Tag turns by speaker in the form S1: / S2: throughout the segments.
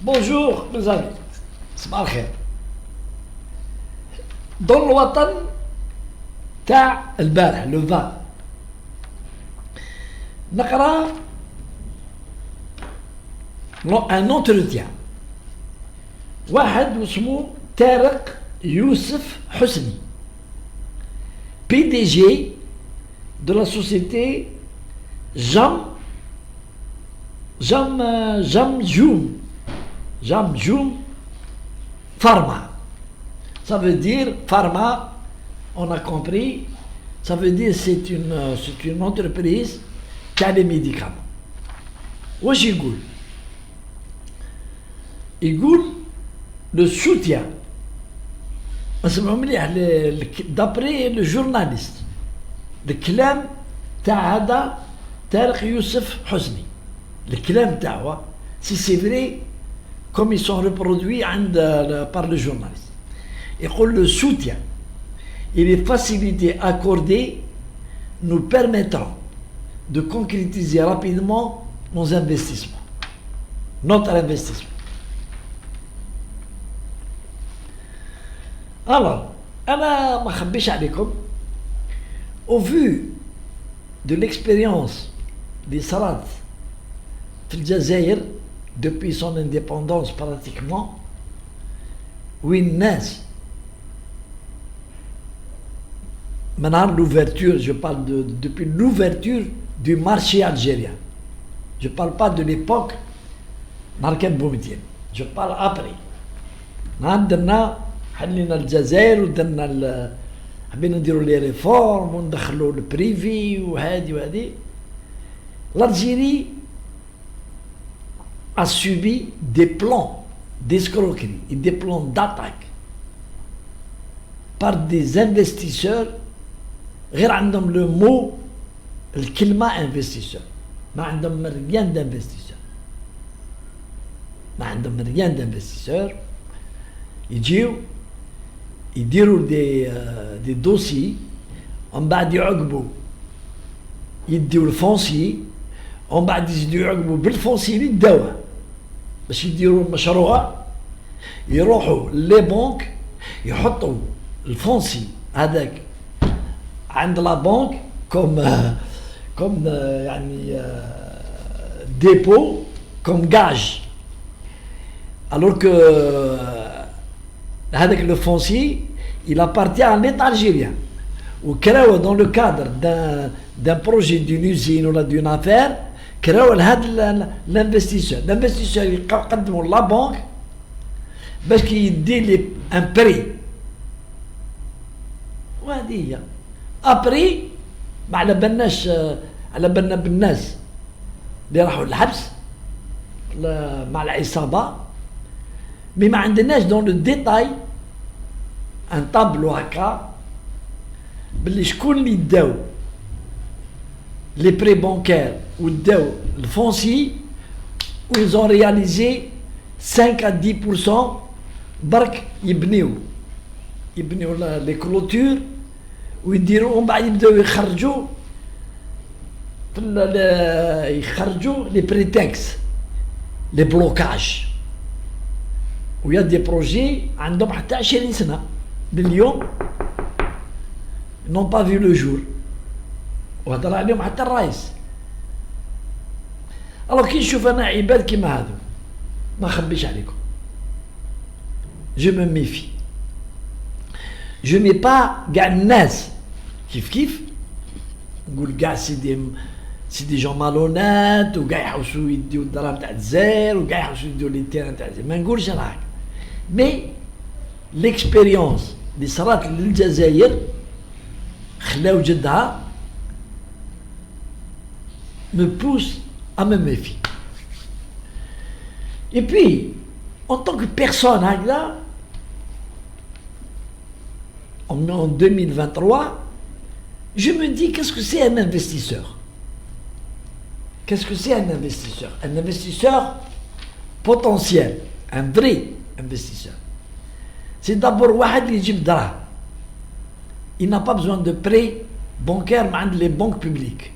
S1: Bonjour mes amis, صباح الخير. Dans الوطن تاع البارح لو 20 نقرا ان entretien واحد اسمه طارق يوسف حسني PDG de la société Jamjoom Pharma. Ça veut dire pharma, on a compris, ça veut dire c'est une entreprise qui a des médicaments. واش يقول le soutien اسمعوا مليح d'après le journaliste الكلام تاع هذا طارق يوسف حسني الكلام تاعو c'est vrai comme ils sont reproduits par le journaliste. يقول le soutien et les facilités accordées nous permettront de concrétiser rapidement nos investissements, notre investissement. Alors, أنا ما خبيش عليكم au vu de l'expérience des صارت في الجزائر depuis son indépendance pratiquement وين الناس maintenant l'ouverture, je parle depuis l'ouverture du marché algérien. Je ne parle pas de l'époque Marken Boumediene. Je parle après. عندنا حلينا الجزائر ودرنا حبينا نديروا لي ريفورم وندخلوا البريفي وهذه. L'Algérie a subi des plans d'escroquerie et des plans d'attaque par des investisseurs غير عندهم le mot الكلمة investisseur ما عندهم rien d'investisseur ما عندهم rien d'investisseur يجيو يديروا دي دوسي ومن بعد يعقبوا يديو الفونسي ومن بعد يزيدوا يعقبوا بالفونسي اللي داوه باش يديروا المشروع يروحوا لي بنك يحطوا الفونسي هذاك عند لا بنك comme يعني dépôt comme gage alors que هذاك le foncier il appartient à l'État algérien وكراو dans le cadre d'un projet d'une usine ou d'une affaire كراو لهذا l'investisseur يقدموا لا بنك باش كي يدي لي ان بري وهذه هي ابري ما على بالناش على بالنا بالناس اللي راحوا للحبس مع العصابه مي ما عندناش دون لو ديتاي ان طابلو هكا باللي شكون اللي داو لي بري بانكير وداو الفونسي و ils ont réalisé 5 à 10% برك يبنيو لي كلوتور ويديروا ومن بعد يبداو يخرجوا لي بريتكس لي بلوكاج ويا دي بروجي عندهم حتى 20 سنه لليوم نون با في لو جور وهضر عليهم حتى الرئيس. الوغ كي نشوف انا عباد كيما هادو ما نخبيش عليكم جو مي ميفي جو مي با كاع الناس كيف نقول كاع سي دي جون مالونات وكاع يحوسوا يديو الدراهم تاع الجزائر وكاع يحوسوا يديو لي تيران تاع الجزائر ما نقولش انا هكا مي ليكسبيريونس اللي صرات للجزائر خلاو جدها me pousse à me méfier. Et puis, en tant que personne là, en 2023, je me dis qu'est-ce que c'est un investisseur? Qu'est-ce que c'est un investisseur? Un investisseur potentiel, un vrai investisseur. C'est d'abord واحد اللي يجيب دراهم. Il n'a pas besoin de prêt bancaire عند les banques publiques.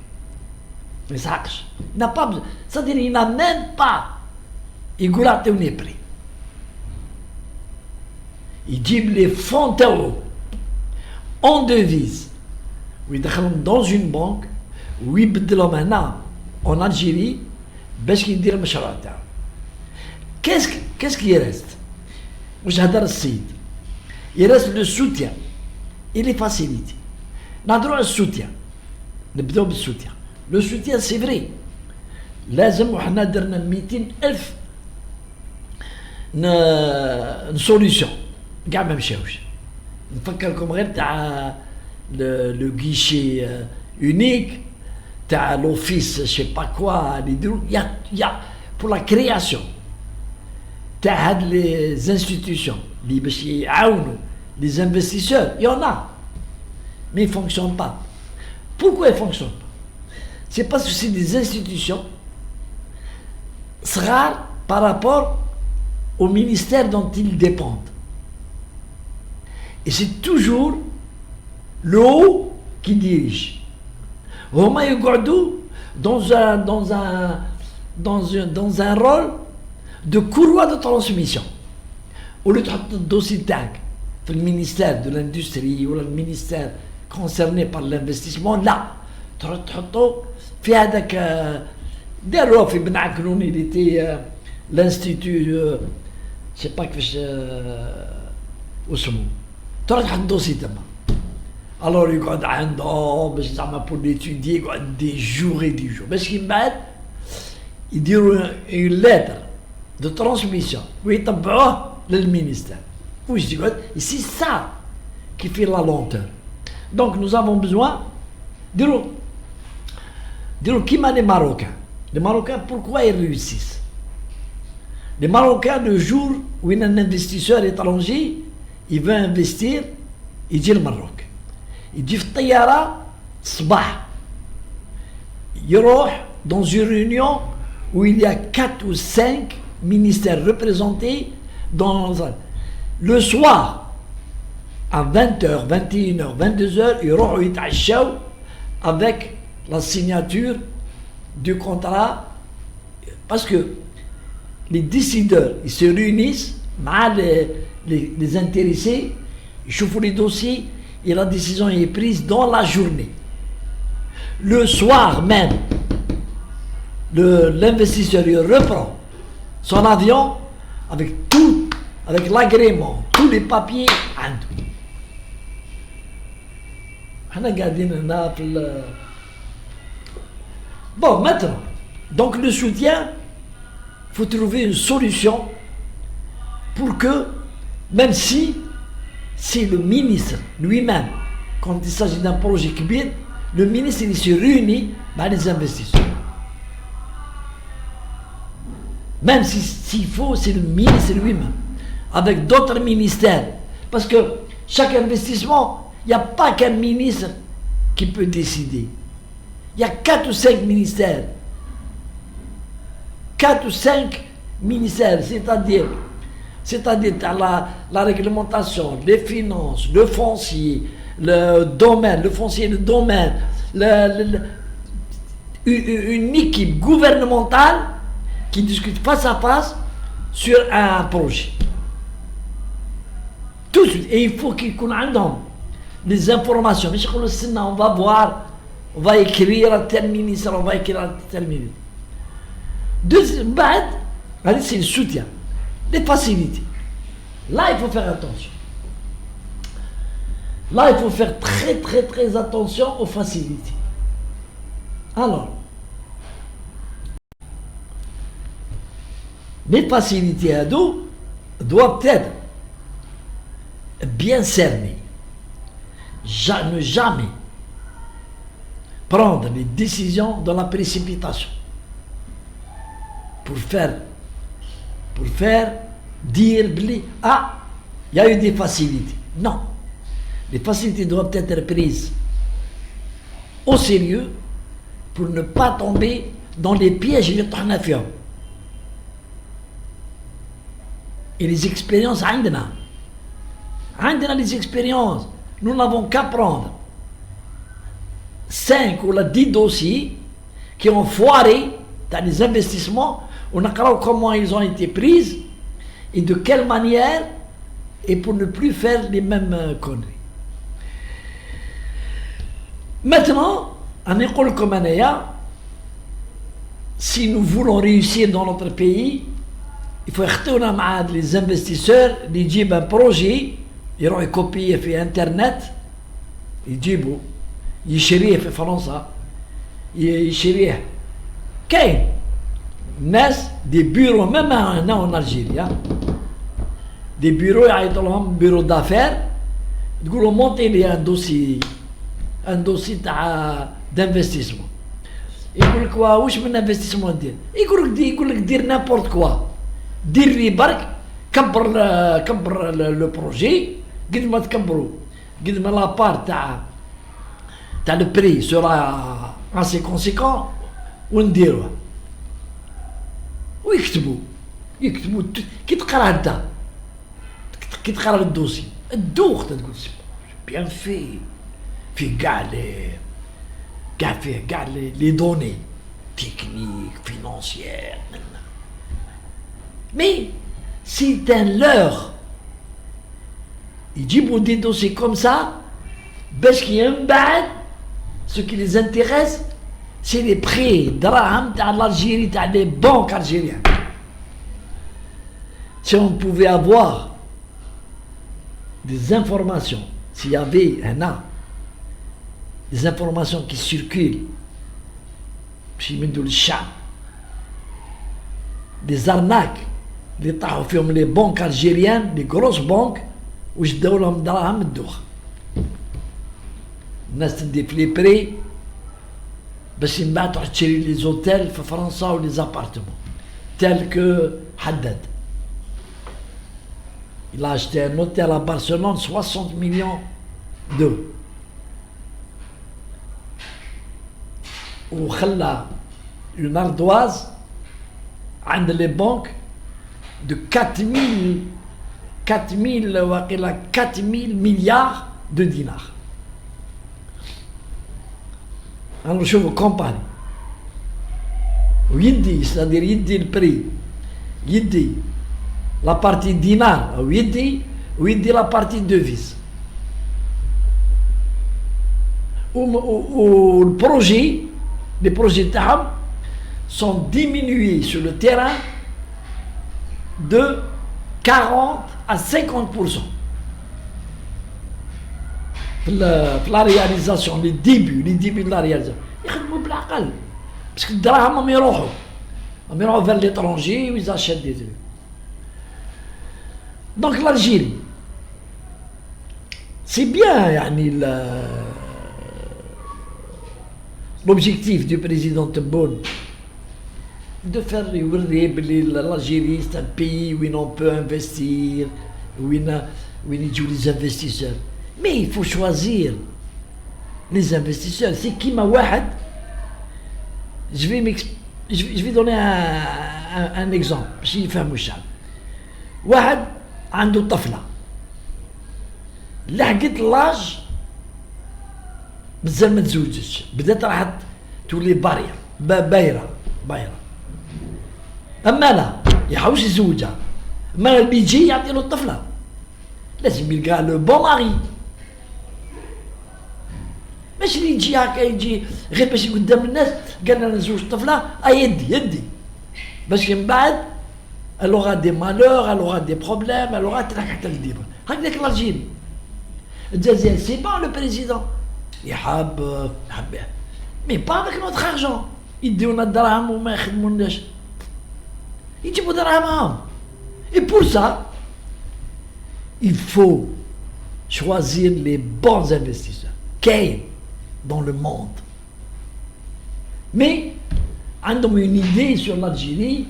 S1: ما يسحقش. Il n'a pas besoin. C'est-à-dire il n'a même pas يقول اعطوني بري. يجيب les fonds تاعو en devise ويدخلهم dans une banque ويبدلهم هنا en Algérie باش يدير المشروع تاعو. Qu'est-ce qui reste? واش هدر السيد؟ Il reste le soutien et les facilités. نهضروا على السوتيان، نبداو بالسوتيان. لو سوتيان سي فري لازم، وحنا درنا 200,000 سوليسيون كاع ما مشاوش. نفكركم غير تاع لو غيشي اونيك تاع لوفيس شي با كوا اللي يديروا يا بور لا كرياسيون تاع هاد لي انستيتيوشن اللي باش يعاونوا لي انفستيسور يونا mais ils ne fonctionnent pas. Pourquoi ils ne fonctionnent pas? C'est parce que c'est des institutions rares par rapport au ministère dont ils dépendent. Et c'est toujours le haut qui dirige. Huma يقعدوا dans un rôle de courroie de transmission. Au lieu de تحط الدوسي تاعك في ministère de l'industrie ou le ministère concerné par l'investissement, لا تروح تحطو في هذاك داروه في بن عكنون اللي تي لانستيتو سي با كيفاش واسمو، تروح تحط دوسي تما. الور يقعد عندهم باش زعما بور ليتودي يقعد دي جور اي دي جور باش كي من بعد يديروا اون ليتر دو ترانسميسيون ويطبعوه للمينيستير واش يقعد. سي سا كي في لا لونتور. Donc nous avons besoin de qui les Marocains. Les Marocains, pourquoi ils réussissent? Les Marocains, le jour où un investisseur étranger, il veut investir, il dit le Maroc. Il dit Tayara, Sbah. Il roule dans une réunion où il y a 4 ou 5 ministères représentés dans le soir. À 20h, 21h, 22h, ils vont يتعشوا avec la signature du contrat, parce que les décideurs, ils se réunissent avec les intéressés, ils chauffent les dossiers et la décision est prise dans la journée. Le soir même, l'investisseur il reprend son avion avec tout, avec l'agrément, tous les papiers. Bon, maintenant, donc le soutien, il faut trouver une solution pour que, même si c'est le ministre lui-même, quand il s'agit d'un projet kbir, le ministre il se réunit avec les investisseurs. Même s'il faut, c'est le ministre lui-même, avec d'autres ministères. Parce que chaque investissement, il n'y a pas qu'un ministre qui peut décider. Il y a 4 ou 5 ministères. 4 ou 5 ministères, c'est-à-dire la réglementation, les finances, le foncier, le domaine, le foncier, le domaine, une équipe gouvernementale qui discute face à face sur un projet. Tout de suite. Et il faut qu'il y ait les informations. On va voir, on va écrire à tel ministre, on va écrire à tel ministre. Deuxième, c'est le soutien, les facilités. Là, il faut faire attention. Là, il faut faire très très très attention aux facilités. Alors, les facilités à dos doivent être bien cernées. Ne jamais prendre les décisions dans la précipitation pour faire dire ah, il y a eu des facilités. Non, les facilités doivent être prises au sérieux pour ne pas tomber dans les pièges de tornafio. Et les expériences, les expériences, nous n'avons qu'à prendre 5 ou 10 dossiers qui ont foiré dans les investissements, on a vu comment ils ont été pris et de quelle manière et pour ne plus faire les mêmes conneries. Maintenant, en école comme Anaya, si nous voulons réussir dans notre pays, il faut acheter les investisseurs, ils disent un projet, ils ont copié sur Internet, ils disent يشريه في فرنسا يشريه كاين ناس دي بيرو ميم هنا en Algérie دي بيرو يعيطوا لهم بيرو دافير تقولوا مونتي لي ان دوسي تاع دانفستيسمون يقول لك واش من انفستيسمون دير يقول لك دير نابورت كوا دير لي برك كبر لو بروجي قد ما تكبروا قد ما لابار تاع le prix sera assez conséquent ونديروه ويكتبوا كي تقرا انت كي تقرا الدوسي الدوخ تقول بيان في كاع فيه كاع لي دوني تكنيك فينانسيير مي سي ان لور يجيبوا دي دوسي كوم سا باش كي من بعد ce qui les intéresse, c'est les prêts d'Araham à l'Algérie, à les banques algériennes. Si on pouvait avoir des informations, s'il y avait des informations qui circulent, des arnaques, les banques algériennes, les grosses banques, où je donne d'Araham d'Our. الناس تدي في لي بري باش من بعد تروح تشري لي زوتيل في فرنسا و لي زابارتمون تال كو حدد. Il a acheté un hôtel à Barcelone 60 millions d'euros. وخلى une ardoise عند les banques de 4000 milliards de dinars. Alors je vous compare. ويدي c'est-à-dire يدي البري يدي la partie dinar ويدي la partie devise. Le projet, les projets تاعهم sont diminués sur le terrain de 40 à 50%. La réalisation, les débuts de la réalisation. يخدموا بالعقل parce que الدراهم هم يروحوا vers l'étranger ils achètent des trucs. Donc l'Algérie, c'est bien l'objectif du président Tebboune de faire l'Algérie, c'est un pays où on peut investir, où il y a des investisseurs. Mais il faut choisir les investisseurs. C'est qui ma wahed. Je vais donner un exemple. باش يفهموا الشعب. واحد عنده طفلة لحقت لاج مازال ما تزوجتش بدات راح تولي بايرة اما لا يحوش يزوجها اما اللي يجي يعطي له الطفلة لازم يلقى لو بون ماري ماشي اللي يجي هكا يجي غير باش قدام الناس قال انا نزوج الطفلة يدي باش من بعد elle aura des malheurs, elle aura des problèmes, elle aura تحت الديبر. هكذاك الألجيري. الجزائر سي با لو بريزيدون. يحب مي با افيك نوتر ارجون. يديونا الدراهم وما يخدموناش. يجيبوا دراهمهم. Et pour ça, il faut choisir les bons investisseurs. Kane dans le monde. Mais, عندهم une idée sur l'Algérie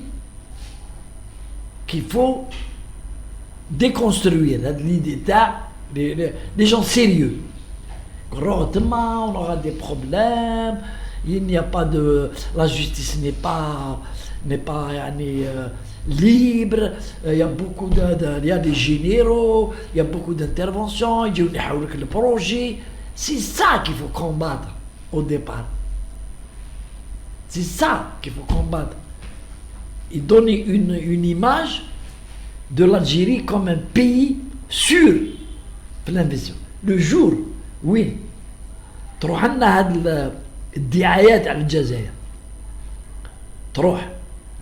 S1: qu'il faut déconstruire l'idée des gens sérieux. On aura des problèmes, il n'y a pas de... La justice n'est pas libre, il y a beaucoup il y a des généraux, il y a beaucoup d'interventions, il y a le projet. C'est ça qu'il faut combattre au départ. C'est ça qu'il faut combattre. Et donner une image de l'Algérie comme un pays sûr في l'investissement. Le jour وين تروح لنا هاد الدعايات على الجزائر، تروح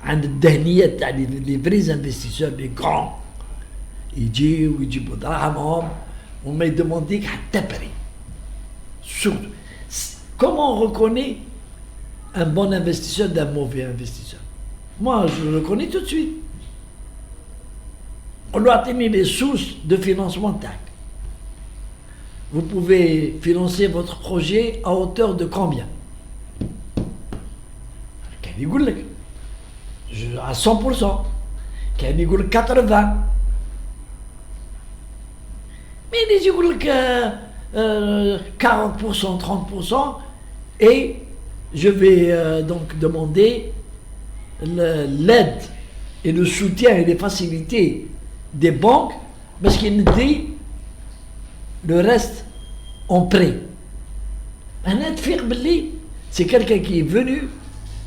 S1: عند الدهنيات تاع لي فريز انفستيسور لي كرون، يجيو ويجيبوا دراهمهم وما يدومونديك حتى بري. Surtout, comment on reconnaît un bon investisseur d'un mauvais investisseur? Moi, je le reconnais tout de suite. On doit aimer les sources de financement TAC. Vous pouvez financer votre projet à hauteur de combien? Qu'elle يقول لك à 100%, qu'elle يقول لك 80. Mais il يقول لك 40%, 30%, et je vais donc demander l'aide et le soutien et les facilités des banques parce qu'ils nous disent le reste en prêt. C'est quelqu'un qui est venu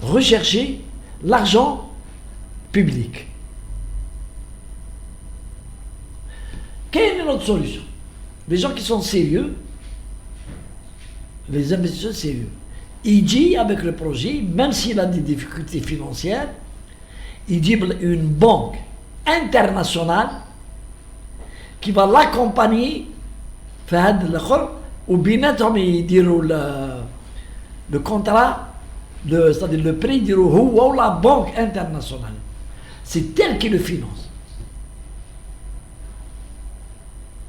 S1: rechercher l'argent public. Quelle est notre solution? Les gens qui sont sérieux, les investisseurs sérieux, il dit avec le projet, même s'il a des difficultés financières, il dit une banque internationale qui va l'accompagner ou bien le contrat, c'est-à-dire le prix de la banque internationale. C'est elle qui le finance.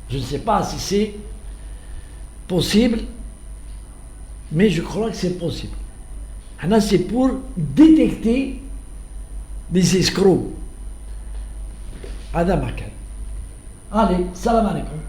S1: Je ne sais pas si c'est possible, mais je crois que c'est possible. Là, c'est pour détecter des escrocs. Allez, salam alaikum.